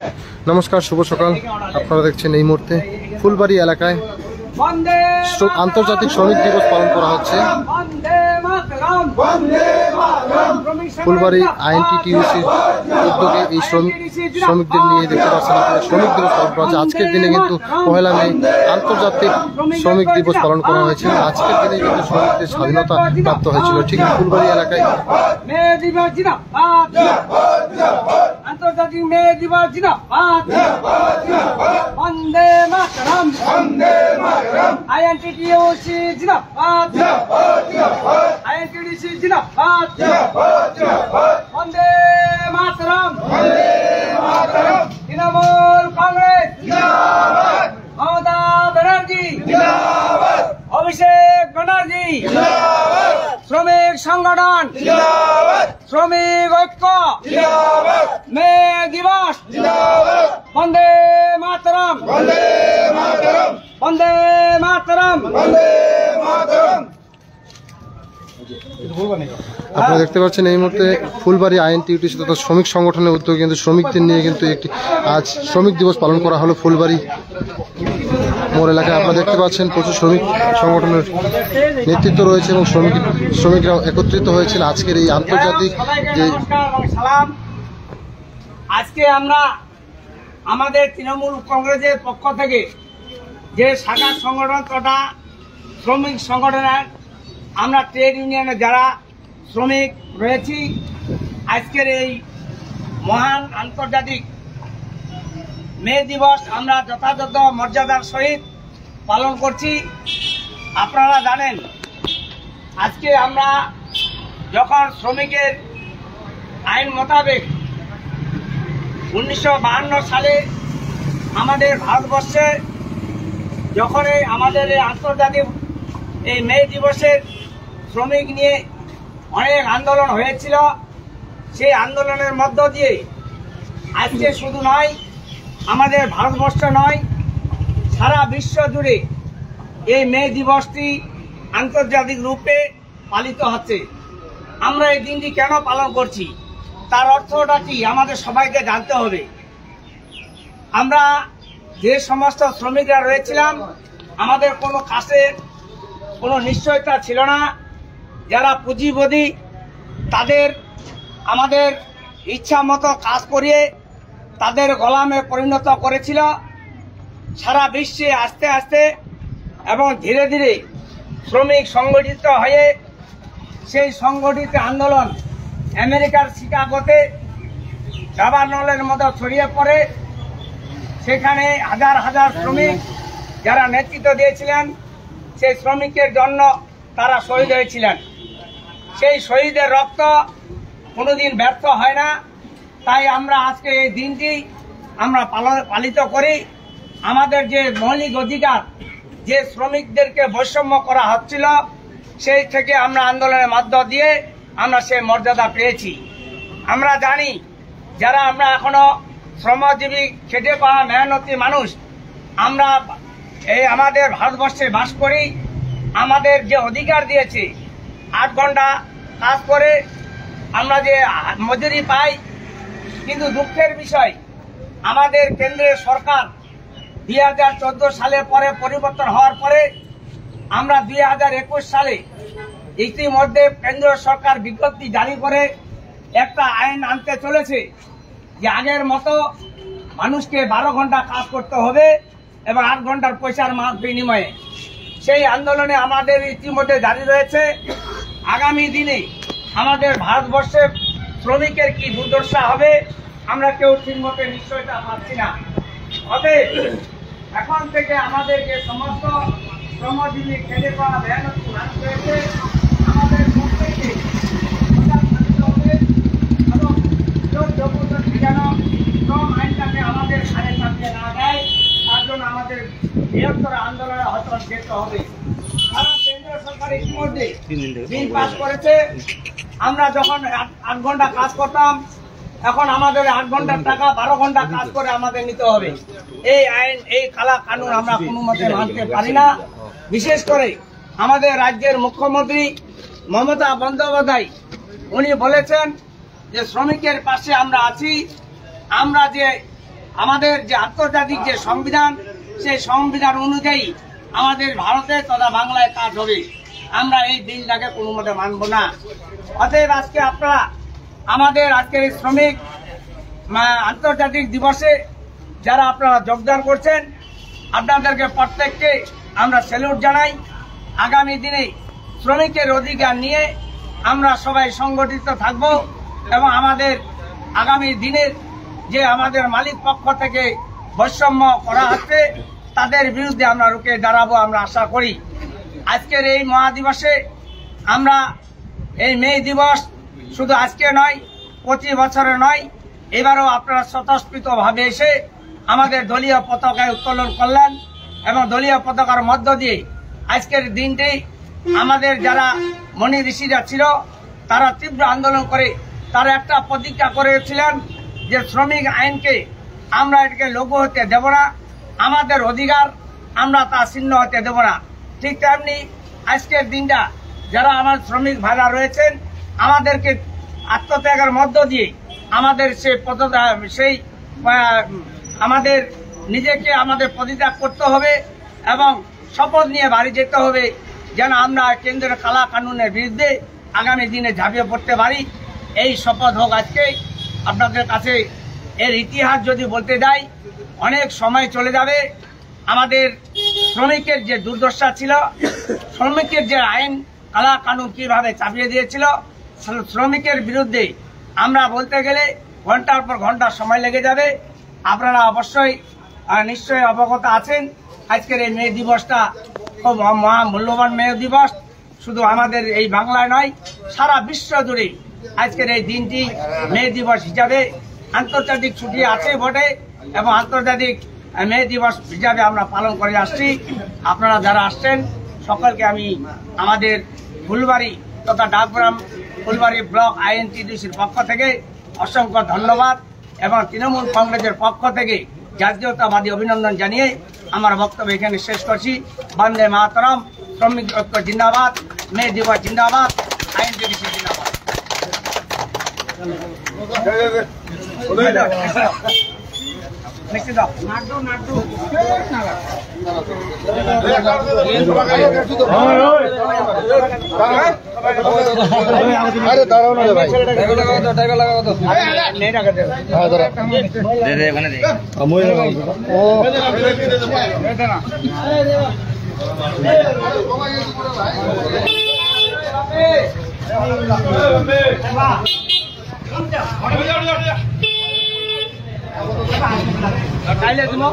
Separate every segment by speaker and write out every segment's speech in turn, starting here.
Speaker 1: নমস্কার, শুভ সকাল। আপনারা দেখছেন এই মুহূর্তে ফুলবাড়ি এলাকায় আন্তর্জাতিক শ্রমিক দিবস পালন করা হচ্ছে। ফুলবাড়ি আইএনটিটিইউসির উদ্যোগে এই শ্রমিকদের নিয়ে দেখতে পাচ্ছেন আপনারা শ্রমিক দিবস পালন করা হচ্ছে। আজকের দিনে কিন্তু 1 মে আন্তর্জাতিক শ্রমিক দিবস পালন করা হয়েছিল। আজকের দিনে কিন্তু শ্রমিকদের স্বাধীনতা প্রাপ্ত হয়েছিল। ঠিক ফুলবাড়ি এলাকায়
Speaker 2: আন্তর্জাতিক মে দিবস জিন্দাবাদ, বন্দে মাতরম, আইএনটিটিইউসি জিন্দাবাদ, আইএনটিটিইউসি জিন্দাবাদ, বন্দে মাতরম, তৃণমূল কংগ্রেস জিন্দাবাদ, মমতা ব্যানার্জি জিন্দাবাদ, অভিষেক ব্যানার্জি জিন্দাবাদ, শ্রমিক সংগঠন জিন্দাবাদ, শ্রমিক ঐক্য জিন্দাবাদ, মে দিবস জিন্দাবাদ, বন্দে মাতরম, বন্দে মাতরম, বন্দে মাতরম, বন্দে মাতরম।
Speaker 1: আপনারা দেখতে পাচ্ছেন এই মুহূর্তে ফুলবাড়ি আইএনটিটিইউসি তথা শ্রমিক সংগঠনের উদ্যোগে কিন্তু শ্রমিকদের নিয়ে কিন্তু একটি আজ শ্রমিক দিবস পালন করা হলো ফুলবাড়ি মোড় এলাকায়। আপনারা দেখতে পাচ্ছেন প্রচুর শ্রমিক সংগঠনের নেতৃত্ব রয়েছে এবং শ্রমিকরা একত্রিত হয়েছিল আজকের এই আন্তর্জাতিক যে
Speaker 2: সালাম। আজকে আমরা আমাদের তৃণমূল কংগ্রেসের পক্ষ থেকে যে শাখা সংগঠন তথা শ্রমিক সংগঠনের আমরা ট্রেড ইউনিয়নে যারা শ্রমিক রয়েছি, আজকের এই মহান আন্তর্জাতিক মে দিবস আমরা যথাযথ মর্যাদার সহিত পালন করছি। আপনারা জানেন আজকে আমরা যখন শ্রমিকের আইন মোতাবেক 1952 সালে আমাদের ভারতবর্ষে যখন আমাদের এই আন্তর্জাতিক এই মে দিবসের শ্রমিক নিয়ে অনেক আন্দোলন হয়েছিল, সেই আন্দোলনের মধ্য দিয়ে আজকে শুধু নয় আমাদের ভারতবর্ষ নয় সারা বিশ্ব জুড়ে এই মে দিবসটি আন্তর্জাতিক রূপে পালিত হচ্ছে। আমরা এই দিনটি কেন পালন করছি তার অর্থটা কি আমাদের সবাইকে জানতে হবে। আমরা যে সমস্ত শ্রমিকরা রয়েছিলাম আমাদের কোনো কাজের কোনো নিশ্চয়তা ছিল না, যারা পুঁজিপতি তাদের আমাদের ইচ্ছা মতো কাজ করিয়ে তাদের গোলামে পরিণত করেছিল। সারা বিশ্বে আস্তে আস্তে এবং ধীরে ধীরে শ্রমিক সংগঠিত হয়ে সেই সংগঠিত আন্দোলন আমেরিকার শিকাগোতে দাবানলের মতো ছড়িয়ে পড়ে। সেখানে হাজার হাজার শ্রমিক যারা নেতৃত্ব দিয়েছিলেন সেই শ্রমিকের জন্য তারা শহীদ হয়েছিলেন। সেই শহীদের রক্ত কোনোদিন ব্যর্থ হয় না। তাই আমরা আজকে এই দিনটি আমরা পালিত করি। আমাদের যে মৌলিক অধিকার, যে শ্রমিকদেরকে বৈষম্য করা হচ্ছিল, সেই থেকে আমরা আন্দোলনের মধ্য দিয়ে আমরা সেই মর্যাদা পেয়েছি। আমরা জানি যারা আমরা এখনো শ্রমজীবী খেটে পাওয়া মেহনতি মানুষ, আমরা এই আমাদের ভারতবর্ষে বাস করি। আমাদের যে অধিকার দিয়েছে 8 ঘন্টা কাজ করে আমরা যে মজুরি পাই, কিন্তু দুঃখের বিষয় আমাদের কেন্দ্রের সরকার 2014 সালের পরে পরিবর্তন হওয়ার পরে আমরা 2021 সালে ইতিমধ্যে কেন্দ্র সরকার বিজ্ঞপ্তি জারি করে একটা আইন আনতে চলেছে যে আগের মতো মানুষকে 12 ঘন্টা কাজ করতে হবে এবং 8 ঘন্টার পয়সার বিনিময়ে। সেই আন্দোলনে আমাদের ইতিমধ্যে জারি রয়েছে। আগামী দিনে আমাদের ভারতবর্ষে শ্রমিকের কি দুর্দশা হবে আমরা কেউ ঠিকমতো নিশ্চয়তা পাচ্ছি না। অতএব এখন থেকে আমাদের যে সমস্ত শ্রমজীবী খেটে পাওয়া মেহনতি মানুষ রয়েছে আমাদের প্রত্যেককে এবং জবরদস্তি যেন শ্রম আইনটাকে আমাদের ঘাড়ে চাপিয়ে না দেয়, তার জন্য আমাদের বৃহত্তর আন্দোলনে হয়তো যেতে হবে। সারা কেন্দ্রীয় সরকার ইতিমধ্যে বিল পাস করেছে। আমরা যখন 8 ঘন্টা কাজ করতাম, এখন আমাদের 8 ঘন্টার টাকা 12 ঘন্টা কাজ করে আমাদের নিতে হবে। এই আইন, এই কালা কানুন আমরা কোনো মতে মানতে পারি না। বিশেষ করে আমাদের রাজ্যের মুখ্যমন্ত্রী মমতা বন্দ্যোপাধ্যায় উনি বলেছেন যে শ্রমিকের পাশে আমরা আছি। আমরা যে আমাদের যে আন্তর্জাতিক যে সংবিধান, সেই সংবিধান অনুযায়ী আমাদের ভারতে তথা বাংলায় কাজ হবে। আমরা এই বিলটাকে কোনো মতে মানব না। অতএব আজকে আপনারা আমাদের আজকের এই শ্রমিক আন্তর্জাতিক দিবসে যারা আপনারা যোগদান করছেন, আপনাদেরকে প্রত্যেককে আমরা স্যালুট জানাই। আগামী দিনে শ্রমিকের অধিকার নিয়ে আমরা সবাই সংগঠিত থাকব এবং আমাদের আগামী দিনের যে আমাদের মালিক পক্ষ থেকে বৈষম্য করা হচ্ছে তাদের বিরুদ্ধে আমরা রুখে দাঁড়াবো, আমরা আশা করি। আজকের এই মহাদিবসে আমরা এই মে দিবস শুধু আজকে নয়, প্রতি বছরে নয়, এবারও আপনারা স্বতঃস্ফূর্তভাবে এসে আমাদের দলীয় পতাকায় উত্তোলন করলেন এবং দলীয় পতাকার মধ্য দিয়ে আজকের দিনটি আমাদের যারা মনি ঋষিরা ছিল তারা তীব্র আন্দোলন করে তারা একটা প্রতিজ্ঞা করেছিলেন যে শ্রমিক আইনকে আমরা এটাকে লঘু হতে দেব না, আমাদের অধিকার আমরা তা ছিন্ন হতে দেব না। ঠিক তেমনি আজকের দিনটা যারা আমার শ্রমিক ভাইরা রয়েছেন আমাদেরকে আত্মত্যাগের মধ্য দিয়ে আমাদের সেই আমাদের নিজেকে আমাদের পরিত্যাগ করতে হবে এবং শপথ নিয়ে বাড়ি যেতে হবে যেন আমরা কেন্দ্রের কালা কানুনের বিরুদ্ধে আগামী দিনে ঝাঁপিয়ে পড়তে পারি। এই শপথ হোক আজকে আপনাদের কাছে। এর ইতিহাস যদি বলতে যাই অনেক সময় চলে যাবে। আমাদের শ্রমিকের যে দুর্দশা ছিল, শ্রমিকের যে আইন কালা কানুন কিভাবে চাপিয়ে দিয়েছিল, শ্রমিকের বিরুদ্ধে আমরা বলতে গেলে ঘন্টার পর ঘন্টা সময় লেগে যাবে। আপনারা অবশ্যই নিশ্চয়ই অবগত আছেন আজকের এই মে দিবসটা খুব মহা মূল্যবান মে দিবস। শুধু আমাদের এই বাংলায় নয়, সারা বিশ্ব জুড়ে আজকের এই দিনটি মে দিবস হিসাবে আন্তর্জাতিক ছুটি আছে বটে এবং আন্তর্জাতিক মে দিবস হিসাবে আমরা পালন করে আসছি। আপনারা যারা আসছেন সকলকে আমি আমাদের ফুলবাড়ি তথা ডাকগ্রাম ফুলবাড়ি ব্লক আইএনটিডিসির পক্ষ থেকে অসংখ্য ধন্যবাদ এবং তৃণমূল কংগ্রেসের পক্ষ থেকে জাতীয়তাবাদী অভিনন্দন জানিয়ে আমার বক্তব্য এখানে শেষ করছি। বন্দে মাতরম, শ্রমিক ঐক্য জিন্দাবাদ, মে দিবস জিন্দাবাদ, আইএনটিডিসি জিন্দাবাদ। নিশ্চিত কাইলে দিব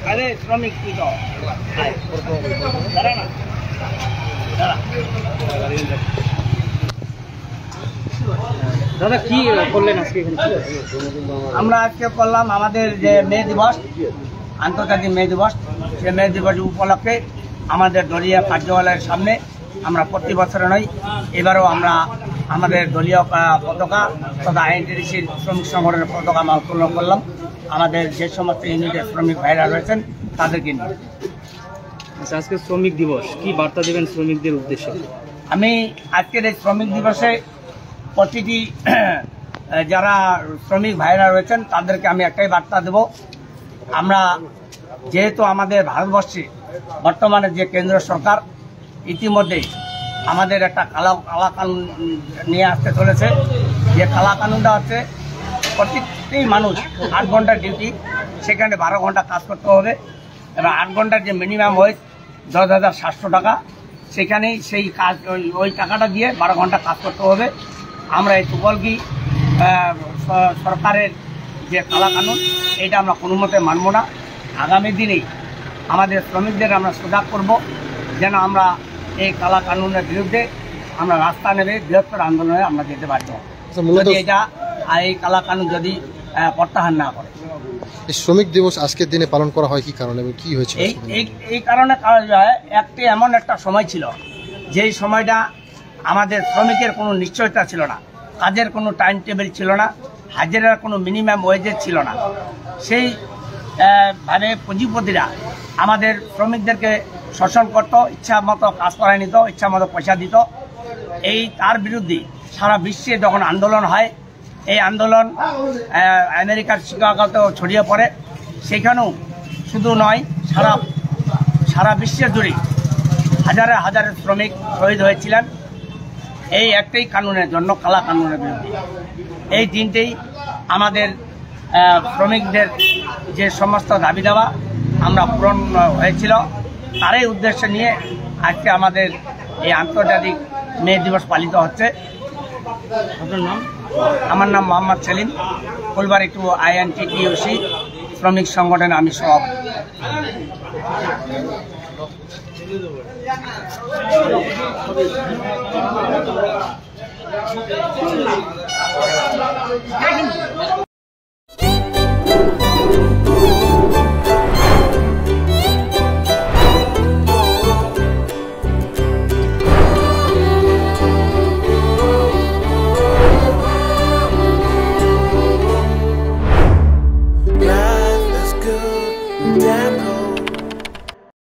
Speaker 2: আরে শ্রমিক কি তো দাঁড়া না দাদা কি করলেন আজকে এখানে? আমরা আজকে করলাম আমাদের যে মে দিবস, আন্তর্জাতিক মে দিবস, সে মে দিবস উপলক্ষে আমাদের দলীয় কার্যালয়ের সামনে আমরা প্রতি বছরে নয় এবারও আমরা আমাদের দলীয় পতাকা তথা আইএনটিডিসির শ্রমিক সংগঠনের পতাকা আমরা উত্তোলন করলাম আমাদের যে সমস্ত ইউনিটের শ্রমিক ভাইরা রয়েছেন তাদেরকে নিয়ে।
Speaker 3: আচ্ছা, আজকে শ্রমিক দিবস, কি বার্তা দেবেন শ্রমিকদের উদ্দেশ্যে?
Speaker 2: আমি আজকের এই শ্রমিক দিবসে প্রতিটি যারা শ্রমিক ভাইরা রয়েছেন তাদেরকে আমি একটাই বার্তা দেব। আমরা যেহেতু আমাদের ভারতবর্ষে বর্তমানে যে কেন্দ্র সরকার ইতিমধ্যে আমাদের একটা কালা কানুন নিয়ে আসতে চলেছে, যে কালা কানুনটা হচ্ছে প্রত্যেকটি মানুষ 8 ঘন্টার ডিউটি, সেখানে 12 ঘন্টা কাজ করতে হবে এবং 8 ঘন্টার যে মিনিমাম ওয়েজ 10,700 টাকা, সেখানেই সেই কাজ ওই টাকাটা দিয়ে 12 ঘন্টা কাজ করতে হবে। আমরা এই তুগলকি সরকারের যে কালা কানুন এটা আমরা কোনো মতে মানব না। আগামী দিনে আমাদের শ্রমিকদের আমরা সজাগ করব যেন আমরা এই কালা কানুনের বিরুদ্ধে আমরা রাস্তা নেবে বৃহত্তর আন্দোলনে আমরা যেতে পারব যদি এটা এই কালা কানুন যদি প্রত্যাহার না করে।
Speaker 1: শ্রমিক দিবস আজকের দিনে পালন করা হয় কি কারণে এবং কি হয়েছে?
Speaker 2: এই কারণে এমন একটা সময় ছিল যেই সময়টা আমাদের শ্রমিকের কোনো নিশ্চয়তা ছিল না, কাজের কোনো টাইম টেবিল ছিল না, হাজিরার কোনো মিনিমাম ওয়েজেস ছিল না। সেই পুঁজিপতিরা আমাদের শ্রমিকদেরকে শোষণ করতো, ইচ্ছা মতো কাজ করায় নিত, ইচ্ছা মতো পয়সা দিত। এই তার বিরুদ্ধে সারা বিশ্বে যখন আন্দোলন হয়, এই আন্দোলন আমেরিকার শিকাগোতেও ছড়িয়ে পড়ে। সেখানেও শুধু নয়, সারা বিশ্বের জুড়ে হাজারে হাজারে শ্রমিক শহীদ হয়েছিলেন এই একটাই কানুনের জন্য, কালা কানুনের বিরুদ্ধে। এই দিনটাই আমাদের শ্রমিকদের যে সমস্ত দাবি দেওয়া আমরা পূরণ হয়েছিল, তারই উদ্দেশ্য নিয়ে আজকে আমাদের এই আন্তর্জাতিক মে দিবস পালিত হচ্ছে।
Speaker 3: আপনার নাম?
Speaker 2: আমার নাম মোহাম্মদ সেলিম, ফুলবাড়ি 2 INTTUC শ্রমিক সংগঠনে আমি সভাপতি।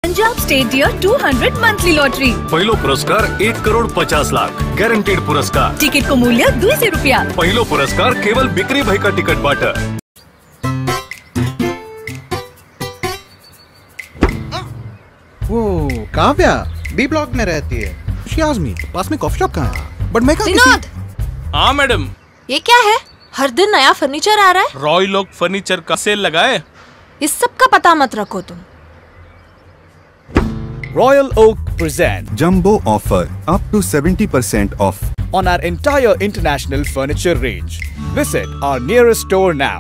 Speaker 4: Punjab state dear 200 monthly lottery.
Speaker 5: पहिलो पुरस्कार 1,50,00,000 गॅरंटेड पुरस्कार।
Speaker 4: टिकट को मूल्य 200 रुपया।
Speaker 5: पहिलो पुरस्कार केवल बिक्री भाई का टिकट बाट।
Speaker 6: वो काव्या बी ब्लॉक में रहती है। शी आस्क्ड मी पास में कॉफी शॉप कहाँ है, बट मैं कहा
Speaker 7: विनोद,
Speaker 8: हाँ मैडम।
Speaker 7: ये क्या है? हर दिन नया फर्नीचर आ रहा है।
Speaker 8: रॉयल ओक फर्नीचर का सेल लगा है।
Speaker 7: इस सब का पता मत रखो तुम।
Speaker 9: Royal Oak present
Speaker 10: Jumbo offer up to 70% off
Speaker 9: on our entire international furniture range. Visit our nearest store now.